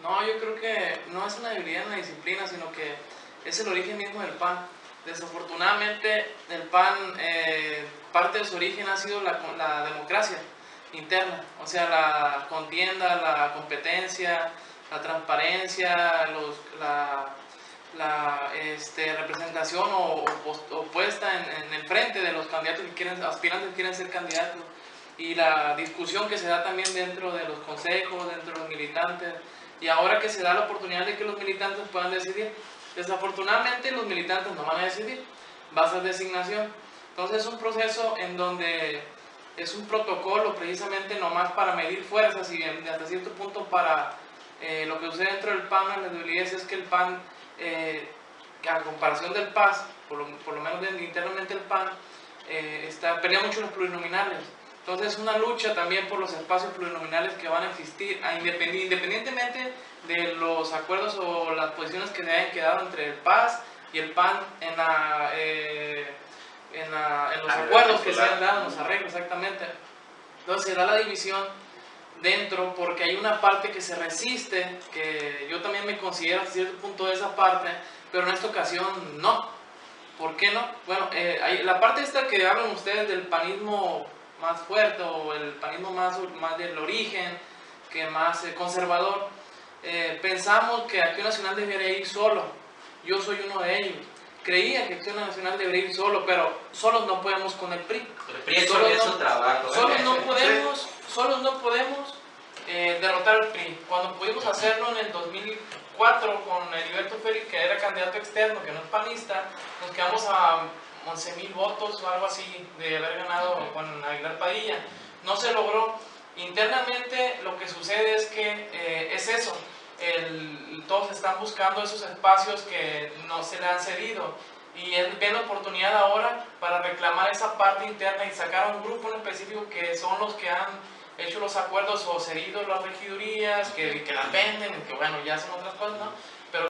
No, yo creo que no es una debilidad en la disciplina, sino que es el origen mismo del PAN. Desafortunadamente, el PAN, parte de su origen ha sido la democracia interna, o sea, la contienda, la competencia, la transparencia, la representación o puesta en el frente de los candidatos que quieren, aspirantes que quieren ser candidatos, y la discusión que se da también dentro de los consejos, dentro de los militantes, y ahora que se da la oportunidad de que los militantes puedan decidir. Desafortunadamente los militantes no van a decidir, va a ser designación. Entonces es un proceso en donde es un protocolo precisamente nomás para medir fuerzas y hasta cierto punto para lo que sucede dentro del PAN. En las debilidades es que el PAN, a comparación del PAS, por lo menos internamente el PAN, pelea mucho los plurinominales. Entonces es una lucha también por los espacios plurinominales que van a existir, independientemente de los acuerdos o las posiciones que se hayan quedado entre el PAS y el PAN en los acuerdos que se han dado, en los arreglos, exactamente. Entonces se da la división dentro porque hay una parte que se resiste, que yo también me considero a cierto punto de esa parte, pero en esta ocasión no. ¿Por qué no? Bueno, la parte esta que hablan ustedes del panismo más fuerte o el panismo más del origen, que más conservador, pensamos que Acción Nacional debería ir solo. Yo soy uno de ellos. Creía que Acción Nacional debería ir solo, pero solos no podemos con el PRI. El PRI es su trabajo. Solos no podemos derrotar al PRI. Cuando pudimos hacerlo en el 2004 con Heriberto Félix, que era candidato externo, que no es panista, nos quedamos a 11,000 votos o algo así de haber ganado con Aguilar Padilla. No se logró. Internamente lo que sucede es que es eso. Todos están buscando esos espacios que no se le han cedido y ven la oportunidad ahora para reclamar esa parte interna y sacar a un grupo en específico que son los que han hecho los acuerdos o cedido las regidurías, que las venden, que bueno, ya hacen otras cosas, ¿no?